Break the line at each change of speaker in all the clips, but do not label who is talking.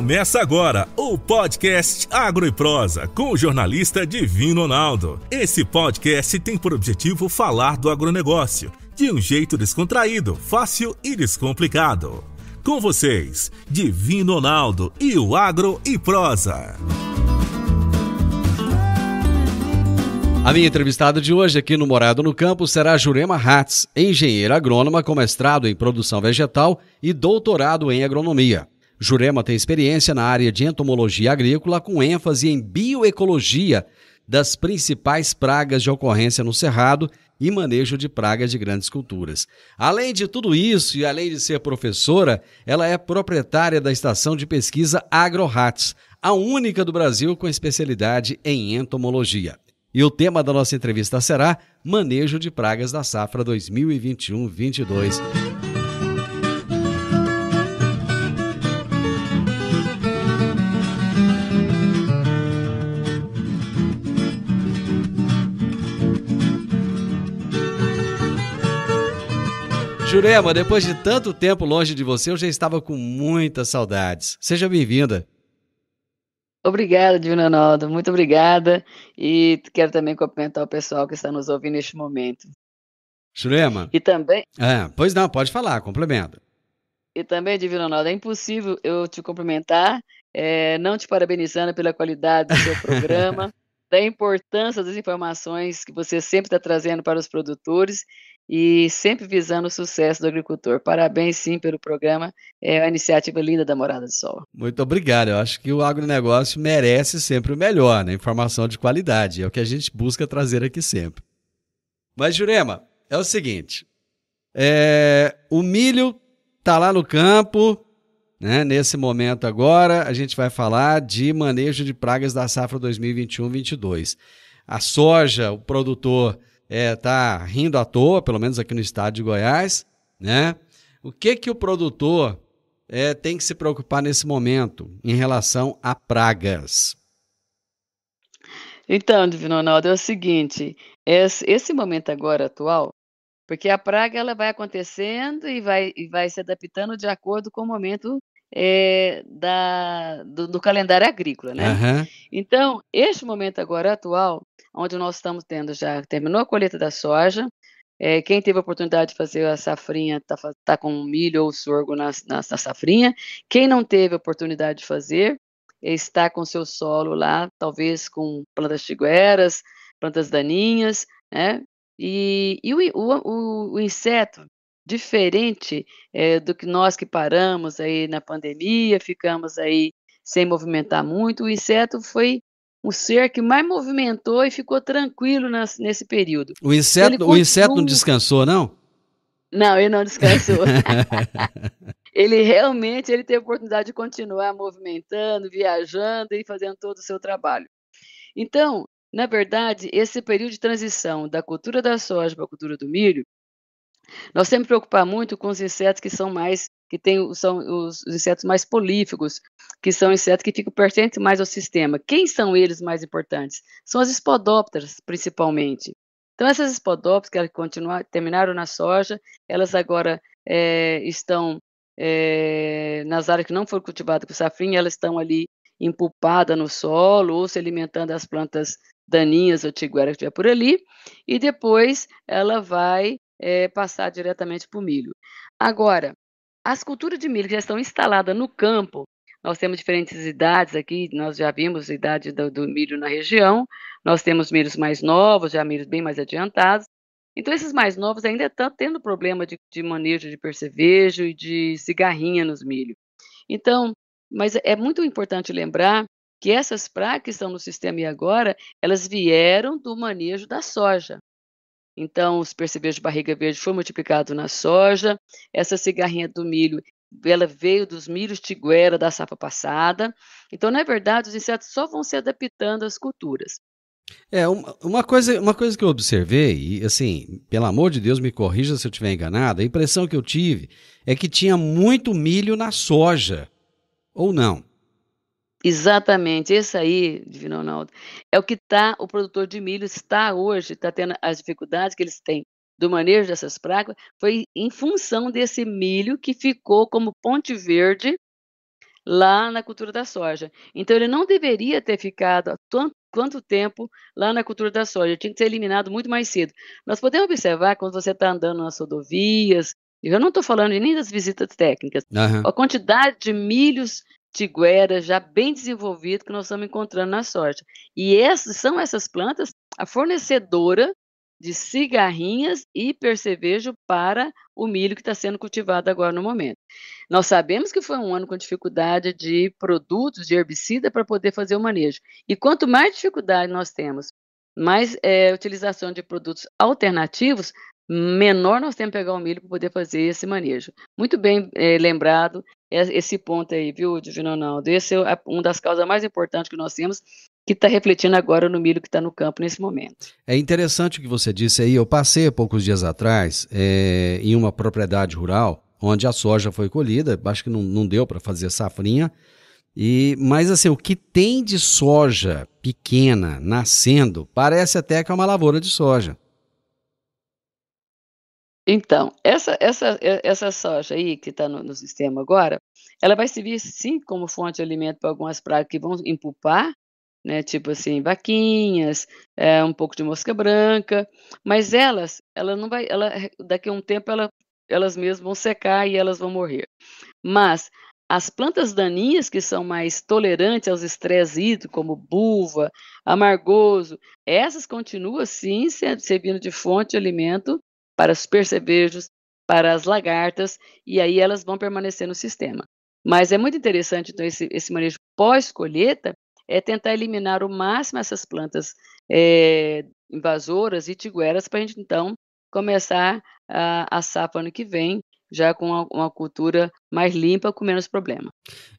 Começa agora o podcast Agro e Prosa com o jornalista Divino Ronaldo. Esse podcast tem por objetivo falar do agronegócio de um jeito descontraído, fácil e descomplicado. Com vocês, Divino Ronaldo e o Agro e Prosa.
A minha entrevistada de hoje aqui no Morado no Campo será Jurema Hatz, engenheira agrônoma com mestrado em produção vegetal e doutorado em agronomia. Jurema tem experiência na área de entomologia agrícola com ênfase em bioecologia das principais pragas de ocorrência no cerrado e manejo de pragas de grandes culturas. Além de tudo isso e além de ser professora, ela é proprietária da estação de pesquisa AgroHatz, a única do Brasil com especialidade em entomologia. E o tema da nossa entrevista será Manejo de Pragas da Safra 2021-22. Jurema, depois de tanto tempo longe de você, eu já estava com muitas saudades. Seja bem-vinda.
Obrigada, Divino Ronaldo, muito obrigada. E quero também cumprimentar o pessoal que está nos ouvindo neste momento.
Jurema?
E também...
Pois não, pode falar, complementa.
E também, Divino Ronaldo, é impossível eu te cumprimentar, não te parabenizando pela qualidade do seu programa, da importância das informações que você sempre está trazendo para os produtores e sempre visando o sucesso do agricultor. Parabéns, sim, pelo programa. É uma iniciativa linda da Morada do Sol.
Muito obrigado. Eu acho que o agronegócio merece sempre o melhor, né? Informação de qualidade. É o que a gente busca trazer aqui sempre. Mas, Jurema, é o seguinte. O milho está lá no campo, né? Nesse momento agora, a gente vai falar de manejo de pragas da safra 2021-22. A soja, o produtor... tá rindo à toa, pelo menos aqui no estado de Goiás, né? O que o produtor tem que se preocupar nesse momento em relação a pragas?
Então, Divino Ronaldo, é o seguinte, esse momento agora atual, porque a praga ela vai acontecendo e vai se adaptando de acordo com o momento do calendário agrícola, né?
Uhum.
Então, este momento agora atual, onde nós estamos tendo, já terminou a colheita da soja, quem teve a oportunidade de fazer a safrinha está com milho ou sorgo na safrinha, quem não teve a oportunidade de fazer, está com seu solo lá, talvez com plantas tigueras, plantas daninhas, né? E o inseto, diferente do que nós que paramos aí na pandemia, ficamos aí sem movimentar muito, o inseto foi um ser que mais movimentou e ficou tranquilo nesse período.
O inseto não descansou, não?
Não, ele não descansou. Ele realmente teve a oportunidade de continuar movimentando, viajando e fazendo todo o seu trabalho. Então, na verdade, esse período de transição da cultura da soja para a cultura do milho, nós temos que preocupar muito com os insetos que são os insetos mais prolíficos, que são insetos que ficam pertencentes mais ao sistema. Quem são eles mais importantes? São as espodópteras, principalmente. Então, essas espodópteras que terminaram na soja, elas agora estão nas áreas que não foram cultivadas com safrinha, elas estão ali empulpadas no solo ou se alimentando das plantas daninhas ou tiguera que estiver por ali, e depois ela vai passar diretamente para o milho. Agora, as culturas de milho que já estão instaladas no campo, nós temos diferentes idades aqui, nós já vimos a idade do milho na região, nós temos milhos mais novos, já milhos bem mais adiantados. Então, esses mais novos ainda estão tendo problema de manejo de percevejo e de cigarrinha nos milhos. Então, mas é muito importante lembrar que essas pragas que estão no sistema e agora, elas vieram do manejo da soja. Então, os percevejos de barriga verde foi multiplicado na soja, essa cigarrinha do milho, ela veio dos milhos tiguera da safra passada. Então, na verdade, os insetos só vão se adaptando às culturas.
Uma coisa que eu observei, e assim, pelo amor de Deus, me corrija se eu estiver enganado, a impressão que eu tive é que tinha muito milho na soja, ou não?
Exatamente, esse aí, Divino Ronaldo, é o que o produtor de milho está hoje, está tendo as dificuldades que eles têm do manejo dessas pragas, foi em função desse milho que ficou como ponte verde lá na cultura da soja. Então ele não deveria ter ficado quanto tempo lá na cultura da soja, tinha que ser eliminado muito mais cedo. Nós podemos observar quando você está andando nas rodovias, eu não estou falando nem das visitas técnicas,
Aham.
a quantidade de milhos tiguera já bem desenvolvido que nós estamos encontrando na soja. E são essas plantas a fornecedora de cigarrinhas e percevejo para o milho que está sendo cultivado agora no momento. Nós sabemos que foi um ano com dificuldade de produtos, de herbicida, para poder fazer o manejo. E quanto mais dificuldade nós temos, mais utilização de produtos alternativos, menor nós temos que pegar o milho para poder fazer esse manejo. Muito bem lembrado esse ponto aí, viu, Divino Ronaldo? Esse é uma das causas mais importantes que nós temos, que está refletindo agora no milho que está no campo nesse momento.
É interessante o que você disse aí. Eu passei há poucos dias atrás em uma propriedade rural onde a soja foi colhida. Acho que não deu para fazer safrinha. Mas assim, o que tem de soja pequena nascendo parece até que é uma lavoura de soja.
Então, essa soja aí que está no sistema agora, ela vai servir sim como fonte de alimento para algumas pragas que vão empupar, né, tipo assim, vaquinhas, um pouco de mosca branca, mas ela não vai, daqui a um tempo elas mesmas vão secar e elas vão morrer. Mas as plantas daninhas que são mais tolerantes aos estresses hídricos, como buva, amargoso, essas continuam sim servindo de fonte de alimento para os percevejos, para as lagartas, e aí elas vão permanecer no sistema. Mas é muito interessante, então, esse manejo pós-colheita, é tentar eliminar o máximo essas plantas invasoras e tigueras para a gente, então, começar a safra ano que vem, já com uma cultura mais limpa, com menos problema.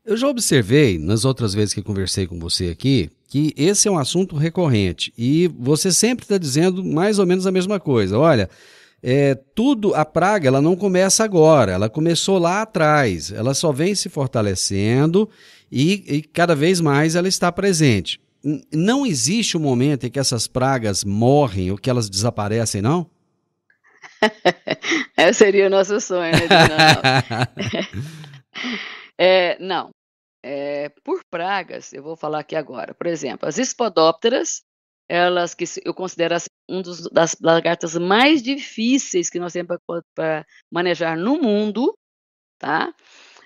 Eu já observei, nas outras vezes que conversei com você aqui, que esse é um assunto recorrente e você sempre está dizendo mais ou menos a mesma coisa. Olha, a praga ela não começa agora, ela começou lá atrás, ela só vem se fortalecendo e cada vez mais ela está presente. Não existe um momento em que essas pragas morrem ou que elas desaparecem, não?
Esse seria o nosso sonho, né, não. Por pragas, eu vou falar aqui agora. Por exemplo, as espodópteras, elas que eu considero das lagartas mais difíceis que nós temos para manejar no mundo, tá?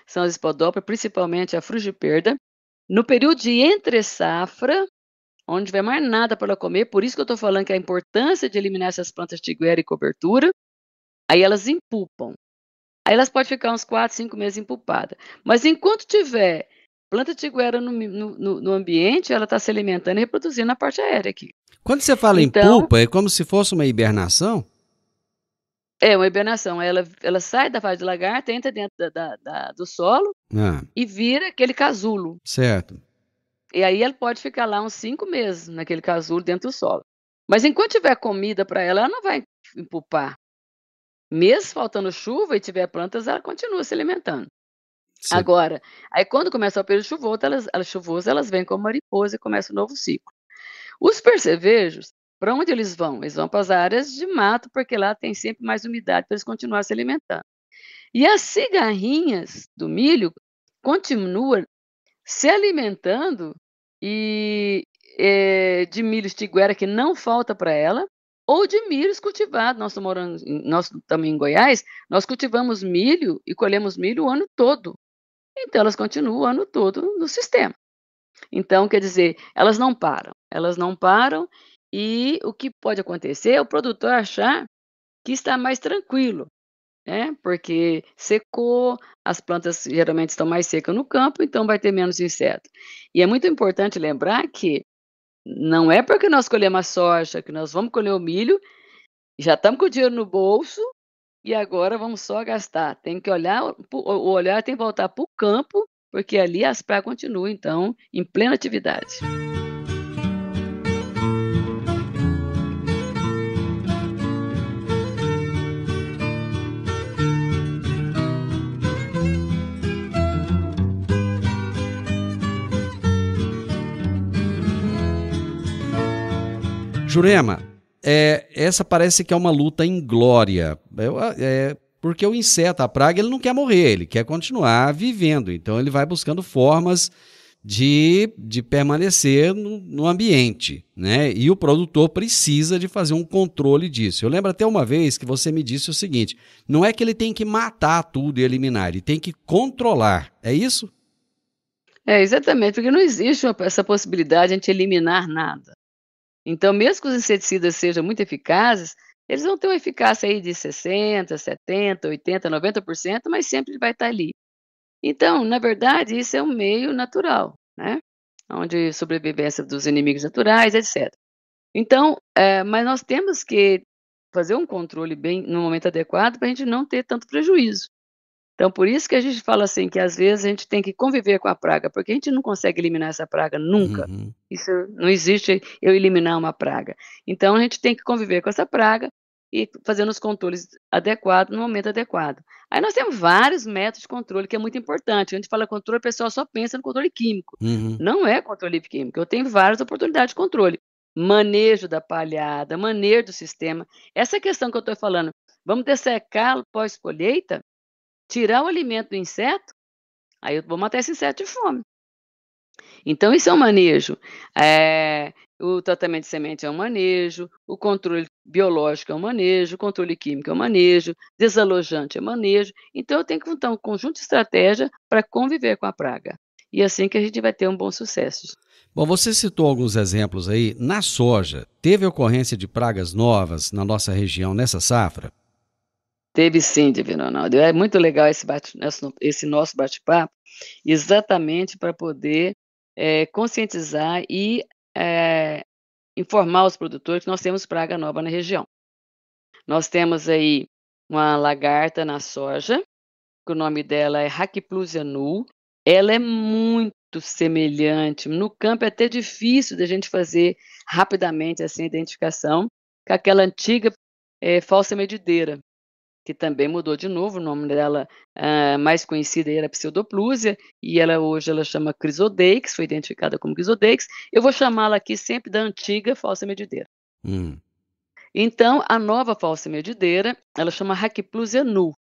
São as espodópteras, principalmente a frugiperda. No período de entre-safra, onde não tiver mais nada para ela comer, por isso que eu estou falando que a importância de eliminar essas plantas tiguera e cobertura, aí elas empupam. Aí elas podem ficar uns 4, 5 meses empupadas. Mas enquanto tiver planta tiguera no ambiente, ela está se alimentando e reproduzindo na parte aérea aqui.
Quando você fala em pupa, é como se fosse uma hibernação?
É uma hibernação. Ela sai da fase de lagarta, entra dentro do solo e vira aquele casulo.
Certo.
E aí ela pode ficar lá uns 5 meses naquele casulo dentro do solo. Mas enquanto tiver comida para ela não vai empupar. Mesmo faltando chuva e tiver plantas, ela continua se alimentando. Sim. Agora, aí quando começa o período chuvoso, elas vêm como mariposa e começa um novo ciclo. Os percevejos, para onde eles vão? Eles vão para as áreas de mato, porque lá tem sempre mais umidade para eles continuarem se alimentando. E as cigarrinhas do milho continuam se alimentando de milho tiguera que não falta para ela, ou de milhos cultivados. Nós estamos em Goiás, nós cultivamos milho e colhemos milho o ano todo. Então, elas continuam o ano todo no sistema. Então, quer dizer, elas não param e o que pode acontecer é o produtor achar que está mais tranquilo, né? Porque secou, as plantas geralmente estão mais secas no campo, então vai ter menos inseto. E é muito importante lembrar que não é porque nós colhemos a soja que nós vamos colher o milho, já estamos com o dinheiro no bolso e agora vamos só gastar. Tem que olhar, o olhar tem que voltar para o campo, porque ali as pragas continuam, então, em plena atividade.
Jurema, essa parece que é uma luta inglória. porque o inseto, a praga, ele não quer morrer, ele quer continuar vivendo. Então ele vai buscando formas de permanecer no ambiente, né? E o produtor precisa de fazer um controle disso. Eu lembro até uma vez que você me disse o seguinte: não é que ele tem que matar tudo e eliminar, ele tem que controlar. É isso?
Exatamente, porque não existe essa possibilidade de a gente eliminar nada. Então, mesmo que os inseticidas sejam muito eficazes, eles vão ter uma eficácia aí de 60%, 70%, 80%, 90%, mas sempre vai estar ali. Então, na verdade, isso é um meio natural, né? Onde sobrevivência dos inimigos naturais, etc. Então, mas nós temos que fazer um controle bem no momento adequado para a gente não ter tanto prejuízo. Então, por isso que a gente fala assim, que às vezes a gente tem que conviver com a praga, porque a gente não consegue eliminar essa praga nunca.
Uhum.
Isso não existe eu eliminar uma praga. Então, a gente tem que conviver com essa praga e fazendo os controles adequados no momento adequado. Aí nós temos vários métodos de controle que é muito importante. A gente fala controle, o pessoal só pensa no controle químico.
Uhum.
Não é controle químico. Eu tenho várias oportunidades de controle. Manejo da palhada, manejo do sistema. Essa questão que eu estou falando, vamos dessecar pós-colheita, tirar o alimento do inseto, aí eu vou matar esse inseto de fome. Então isso é um manejo. O tratamento de semente é um manejo, o controle biológico é um manejo, o controle químico é um manejo, desalojante é manejo. Então eu tenho que montar um conjunto de estratégia para conviver com a praga. E assim que a gente vai ter um bom sucesso.
Bom, você citou alguns exemplos aí. Na soja, teve ocorrência de pragas novas na nossa região nessa safra?
Teve sim, Divino Ronaldo. É muito legal esse nosso bate-papo, exatamente para poder conscientizar e informar os produtores que nós temos praga nova na região. Nós temos aí uma lagarta na soja, que o nome dela é Hackplusia nul. Ela é muito semelhante. No campo é até difícil da gente fazer rapidamente assim, a identificação com aquela antiga falsa medideira, que também mudou de novo. O nome dela mais conhecida era Pseudoplusia, e hoje ela chama Chrysodeix, foi identificada como Chrysodeix. Eu vou chamá-la aqui sempre da antiga falsa medideira. Então, a nova falsa medideira, ela chama Hackplusia nul.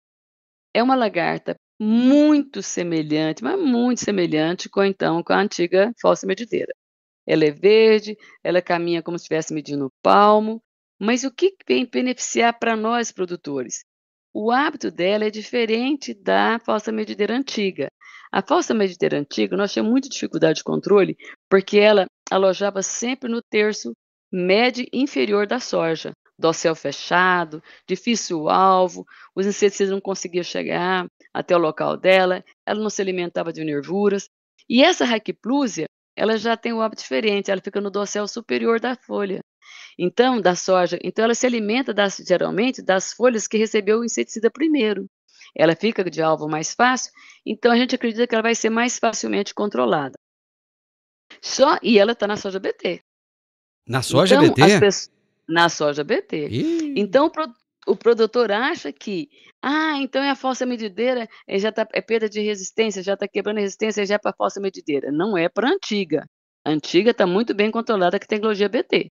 É uma lagarta muito semelhante, mas muito semelhante com a antiga falsa medideira. Ela é verde, ela caminha como se estivesse medindo o palmo, mas o que vem beneficiar para nós produtores? O hábito dela é diferente da falsa medideira antiga. A falsa medideira antiga, nós tínhamos muita dificuldade de controle, porque ela alojava sempre no terço médio inferior da soja, dossel fechado, difícil o alvo, os inseticidas não conseguiam chegar até o local dela, ela não se alimentava de nervuras. E essa Hackplusia, ela já tem um hábito diferente, ela fica no dossel superior da folha. Então, da soja, então ela se alimenta geralmente das folhas que recebeu o inseticida primeiro. Ela fica de alvo mais fácil, então a gente acredita que ela vai ser mais facilmente controlada. E ela está na soja BT.
Na soja
então,
BT?
Na soja BT.
Ih.
Então o produtor acha que, então é a falsa medideira, é perda de resistência, já está quebrando a resistência, já é para a falsa medideira. Não é para a antiga. A antiga está muito bem controlada com a tecnologia BT.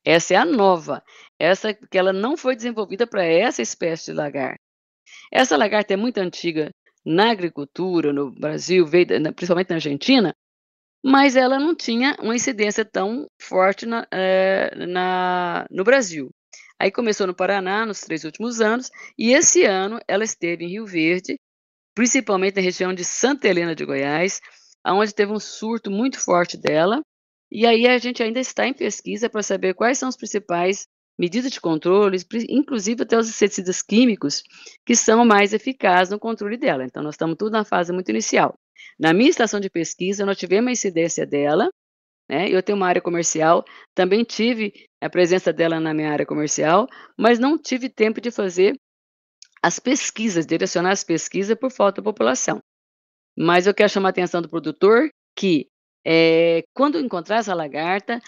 Essa é a nova, essa que ela não foi desenvolvida para essa espécie de lagarta. Essa lagarta é muito antiga na agricultura, no Brasil, principalmente na Argentina, mas ela não tinha uma incidência tão forte no Brasil. Aí começou no Paraná nos 3 últimos anos, e esse ano ela esteve em Rio Verde, principalmente na região de Santa Helena de Goiás, onde teve um surto muito forte dela. E aí a gente ainda está em pesquisa para saber quais são as principais medidas de controle, inclusive até os inseticidas químicos, que são mais eficazes no controle dela. Então, nós estamos tudo na fase muito inicial. Na minha estação de pesquisa, nós tivemos a incidência dela, né? Eu tenho uma área comercial, também tive a presença dela na minha área comercial, mas não tive tempo de fazer as pesquisas, direcionar as pesquisas por falta da população. Mas eu quero chamar a atenção do produtor que, quando encontrar essa lagarta,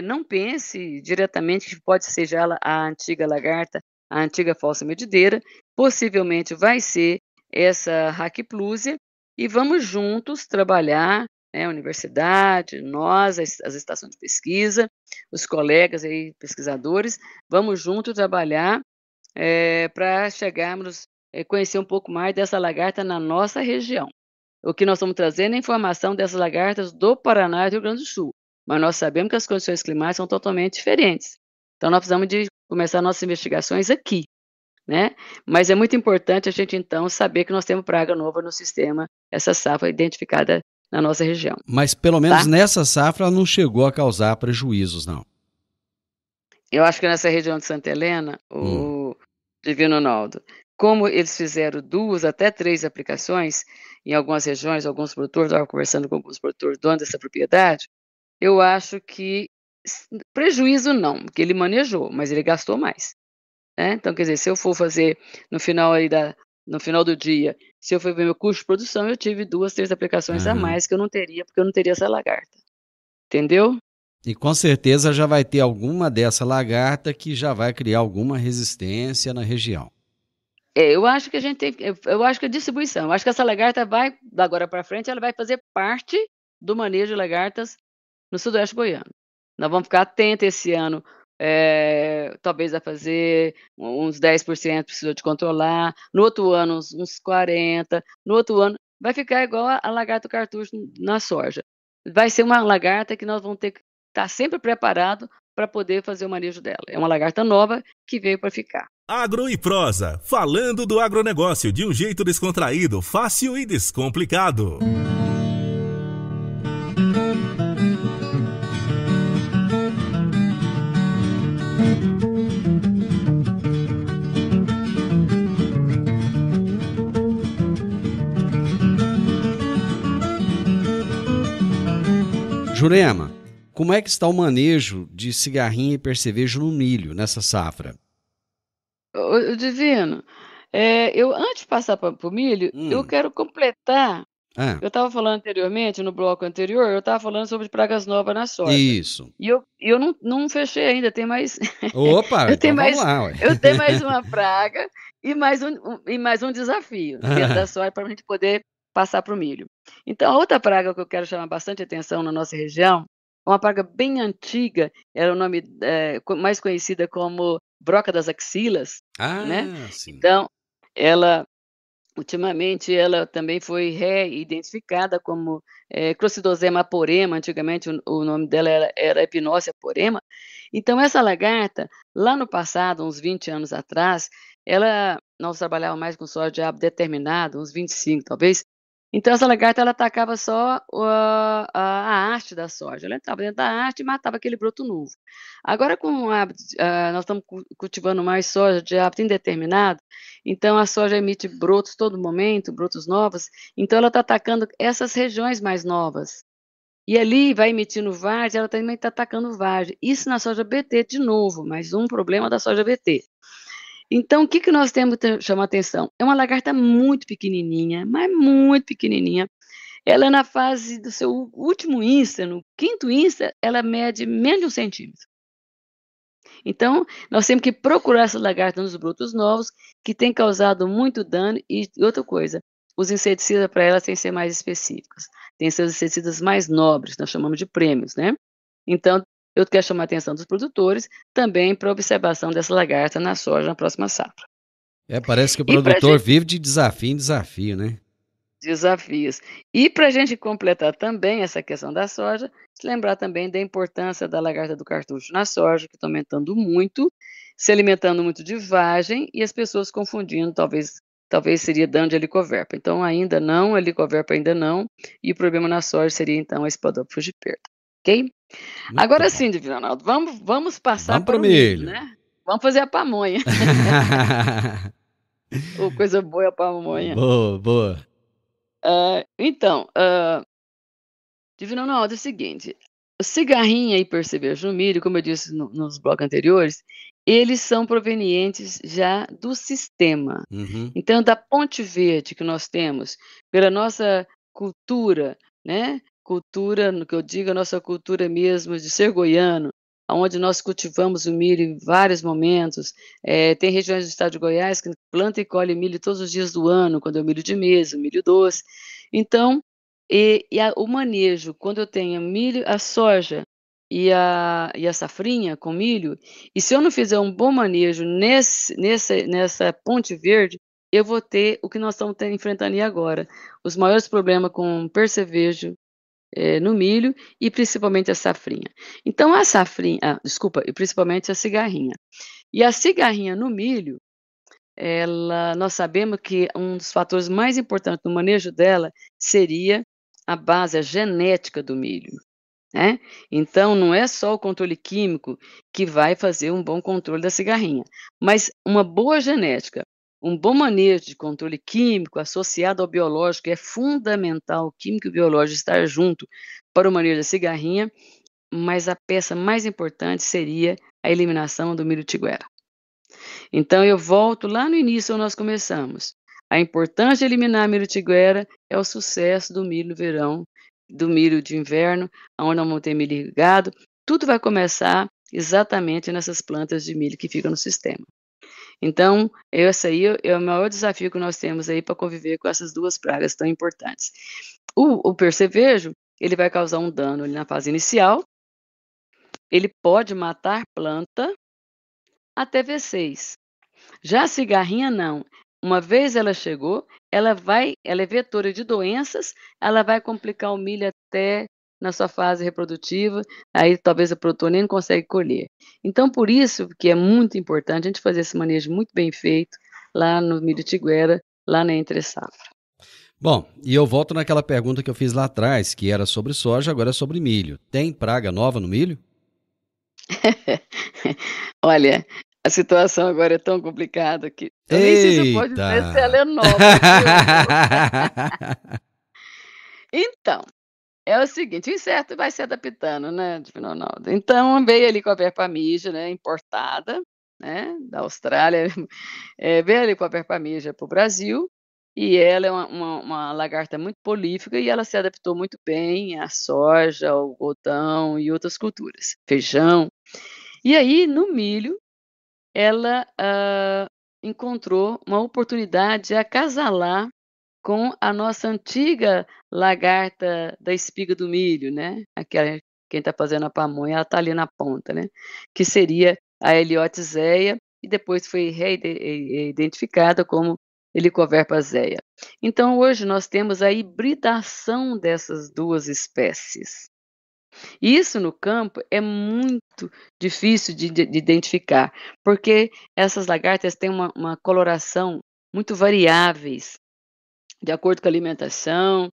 não pense diretamente que pode ser já a antiga lagarta, a antiga falsa medideira, possivelmente vai ser essa Hackplusia, e vamos juntos trabalhar, a universidade, nós, as estações de pesquisa, os colegas aí, pesquisadores, vamos juntos trabalhar para chegarmos conhecer um pouco mais dessa lagarta na nossa região. O que nós estamos trazendo é informação dessas lagartas do Paraná e do Rio Grande do Sul, mas nós sabemos que as condições climáticas são totalmente diferentes. Então nós precisamos de começar nossas investigações aqui, né? Mas é muito importante a gente então saber que nós temos praga nova no sistema, essa safra identificada na nossa região.
Mas pelo menos nessa safra ela não chegou a causar prejuízos, não.
Eu acho que nessa região de Santa Helena, o Divino Ronaldo, como eles fizeram 2 até 3 aplicações, em algumas regiões, alguns produtores, eu estava conversando com alguns produtores donos dessa propriedade, eu acho que prejuízo não, porque ele manejou, mas ele gastou mais, né? Então, quer dizer, se eu for fazer no final do dia, se eu for ver meu custo de produção, eu tive 2, 3 aplicações a mais que eu não teria, porque eu não teria essa lagarta. Entendeu?
E com certeza já vai ter alguma dessa lagarta que já vai criar alguma resistência na região.
Eu acho que eu acho que a distribuição, eu acho que essa lagarta vai, da agora para frente, ela vai fazer parte do manejo de lagartas no sudoeste goiano. Nós vamos ficar atentos esse ano, talvez a fazer uns 10%, precisou de controlar, no outro ano uns 40%, no outro ano vai ficar igual a lagarta do cartucho na soja. Vai ser uma lagarta que nós vamos ter que estar sempre preparado para poder fazer o manejo dela. É uma lagarta nova que veio para ficar.
Agro e Prosa, falando do agronegócio de um jeito descontraído, fácil e descomplicado.
Jurema, como é que está o manejo de cigarrinha e percevejo no milho nessa safra?
Divino, eu antes de passar para o milho, eu quero completar. Eu estava falando anteriormente, no bloco anterior, eu estava falando sobre pragas novas na soja.
Isso.
E eu não fechei ainda, tem mais.
Opa,
eu tenho
então
mais,
vamos lá, ué.
eu tenho mais uma praga e mais um desafio dentro da soja para a gente poder passar para o milho. Então, a outra praga que eu quero chamar bastante atenção na nossa região, uma praga bem antiga, era o nome mais conhecida como broca das axilas, né?
Sim.
Então, ultimamente, ela também foi reidentificada como Clostridiosema porema, antigamente o nome dela era Epinócia porema. Então, essa lagarta, lá no passado, uns 20 anos atrás, nós trabalhávamos mais com soja de hábito determinado, uns 25 talvez. Então, essa lagarta, ela atacava só a haste da soja. Ela entrava dentro da haste e matava aquele broto novo. Agora, com o hábito, nós estamos cultivando mais soja de hábito indeterminado, então a soja emite brotos todo momento, brotos novos, então ela está atacando essas regiões mais novas. E ali vai emitindo vagem, ela também está atacando vagem. Isso na soja BT de novo, mais um problema da soja BT. Então, o que nós temos que chamar atenção? É uma lagarta muito pequenininha, mas muito pequenininha. Ela na fase do seu último insta, no 5º insta, ela mede menos de 1 centímetro. Então, nós temos que procurar essa lagarta nos brotos novos, que tem causado muito dano. E outra coisa, os inseticidas para elas têm que ser mais específicos. Tem que ser os inseticidas mais nobres, nós chamamos de prêmios, né? Então, eu quero chamar a atenção dos produtores também para a observação dessa lagarta na soja na próxima safra.
Parece que o produtor vive de desafio em desafio, né?
Desafios. E para a gente completar também essa questão da soja, se lembrar também da importância da lagarta do cartucho na soja, que está aumentando muito, se alimentando muito de vagem e as pessoas confundindo, talvez seria dano de helicoverpa. Então, ainda não, helicoverpa ainda não, e o problema na soja seria então a Espodopus de perda, ok? Agora sim, Divino Ronaldo, vamos passar para o milho, né? Vamos fazer a pamonha. Coisa boa a pamonha.
Boa.
Então, Divino Ronaldo, é o seguinte, cigarrinha e percevejo no milho, como eu disse nos blocos anteriores, eles são provenientes já do sistema. Então, da ponte verde que nós temos, pela nossa cultura, né? Cultura, no que eu digo, a nossa cultura mesmo de ser goiano, onde nós cultivamos o milho em vários momentos. Tem regiões do estado de Goiás que planta e colhe milho todos os dias do ano, quando é o milho de mesa, o milho doce. Então, o manejo, quando eu tenho milho, a soja e a safrinha com milho, e se eu não fizer um bom manejo nessa ponte verde, eu vou ter o que nós estamos enfrentando aí agora, os maiores problemas com percevejo no milho e principalmente a safrinha. Então a safrinha, desculpa, e principalmente a cigarrinha. E a cigarrinha no milho, nós sabemos que um dos fatores mais importantes no manejo dela seria a base, a genética do milho, né. Então não é só o controle químico que vai fazer um bom controle da cigarrinha, mas uma boa genética, um bom manejo de controle químico associado ao biológico, é fundamental o químico e o biológico estar junto para o manejo da cigarrinha, mas a peça mais importante seria a eliminação do milho tiguera. Então eu volto lá no início onde nós começamos. A importância de eliminar milho tiguera é o sucesso do milho no verão, do milho de inverno, onde não tem milho irrigado. Tudo vai começar exatamente nessas plantas de milho que ficam no sistema. Então, esse aí é o maior desafio que nós temos aí para conviver com essas duas pragas tão importantes. O percevejo, ele vai causar um dano ali na fase inicial, ele pode matar planta até V6. Já a cigarrinha não. Uma vez ela chegou, ela é vetora de doenças, ela vai complicar o milho até na sua fase reprodutiva, aí talvez o produtor nem consegue colher. Então, por isso que é muito importante a gente fazer esse manejo muito bem feito lá no milho tiguera, lá na entre safra.
Bom, e eu volto naquela pergunta que eu fiz lá atrás, que era sobre soja, agora é sobre milho. Tem praga nova no milho?
Olha, a situação agora é tão complicada que eu nem sei se eu posso dizer se ela é nova, viu. Então, é o seguinte, o inseto vai se adaptando, né, Divino Ronaldo. Então veio ali com a verpamígia, né, importada, né, da Austrália, veio ali com a verpamígia para o Brasil, e ela é uma lagarta muito prolífica e ela se adaptou muito bem à soja, ao algodão e outras culturas, feijão. E aí no milho, ela encontrou uma oportunidade de acasalar com a nossa antiga lagarta da espiga do milho, né, aquela quem está fazendo a pamonha, ela está ali na ponta, né, que seria a Heliotes zeia, e depois foi identificada como Helicoverpa zeia. Então hoje nós temos a hibridação dessas duas espécies. Isso no campo é muito difícil de identificar, porque essas lagartas têm uma coloração muito variáveis, de acordo com a alimentação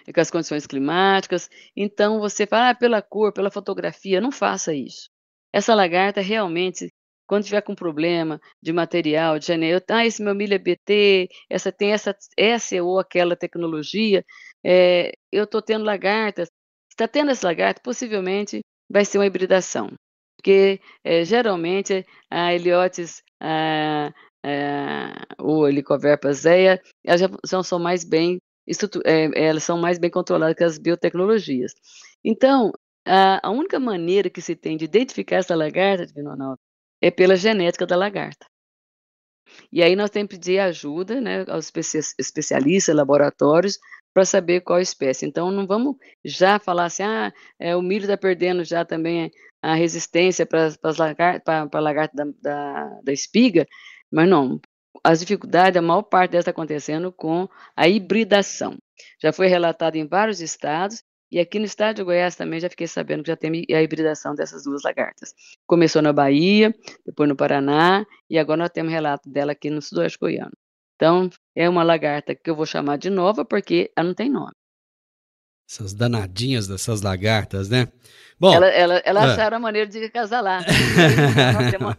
e com as condições climáticas. Então você fala: pela cor, pela fotografia", não faça isso. Essa lagarta realmente, quando tiver com problema de material, de janeiro, esse meu milho é BT, tem essa ou aquela tecnologia, eu estou tendo lagartas. Está tendo essa lagarta, possivelmente vai ser uma hibridação, porque, geralmente a Heliotis, ou Helicoverpa zeia, elas são mais bem elas são mais bem controladas que as biotecnologias. Então, a única maneira que se tem de identificar essa lagarta, Divino Ronaldo, é pela genética da lagarta. E aí nós temos que pedir ajuda, né, aos especialistas, laboratórios, para saber qual espécie. Então não vamos já falar assim: o milho está perdendo já também a resistência para a lagarta da espiga", mas não, as dificuldades, a maior parte delas está acontecendo com a hibridação. Já foi relatado em vários estados, e aqui no estado de Goiás também já fiquei sabendo que já tem a hibridação dessas duas lagartas. Começou na Bahia, depois no Paraná, e agora nós temos relato dela aqui no sudoeste goiano. Então, é uma lagarta que eu vou chamar de nova, porque ela não tem nome.
Essas danadinhas dessas lagartas, né? Bom,
Ela acharam a maneira de acasalar.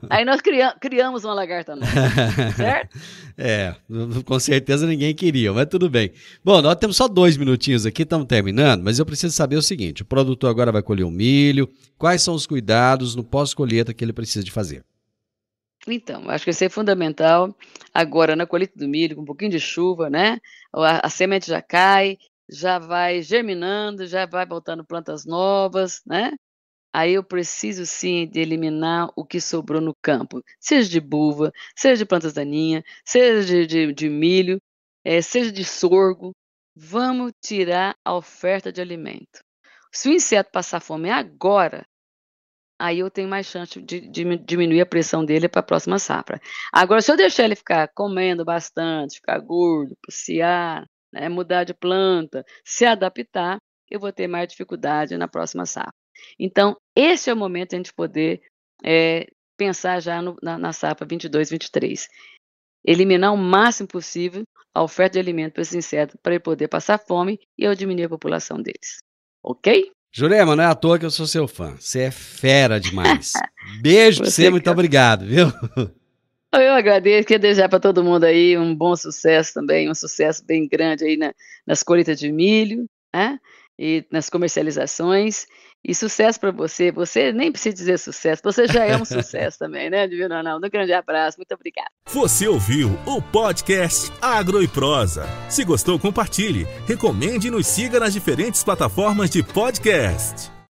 Aí nós criamos uma lagarta nova, certo?
Com certeza ninguém queria, mas tudo bem. Bom, nós temos só 2 minutinhos aqui, estamos terminando, mas eu preciso saber o seguinte: o produtor agora vai colher o milho, quais são os cuidados no pós-colheita que ele precisa de fazer?
Então, acho que isso é fundamental. Agora, na colheita do milho, com um pouquinho de chuva, né? A semente já cai, já vai germinando, já vai botando plantas novas, né? Aí eu preciso sim de eliminar o que sobrou no campo, seja de buva, seja de plantas daninhas, seja de milho, seja de sorgo. Vamos tirar a oferta de alimento. Se o inseto passar fome agora, aí eu tenho mais chance de diminuir a pressão dele para a próxima safra. Agora, se eu deixar ele ficar comendo bastante, ficar gordo, passear, né, mudar de planta, se adaptar, eu vou ter mais dificuldade na próxima safra. Então, esse é o momento de a gente poder pensar já na safra 22, 23. Eliminar o máximo possível a oferta de alimento para esses insetos, para ele poder passar fome e eu diminuir a população deles. Ok?
Jurema, não é à toa que eu sou seu fã. Você é fera demais. Beijo pra você, muito obrigado, viu?
Eu agradeço, quero desejar para todo mundo aí um bom sucesso também, um sucesso bem grande aí nas colheitas de milho, né? E nas comercializações. E sucesso para você. Você nem precisa dizer sucesso, você já é um sucesso também, né, Divino Ronaldo? Um grande abraço, muito obrigada.
Você ouviu o podcast Agro e Prosa. Se gostou, compartilhe, recomende e nos siga nas diferentes plataformas de podcast.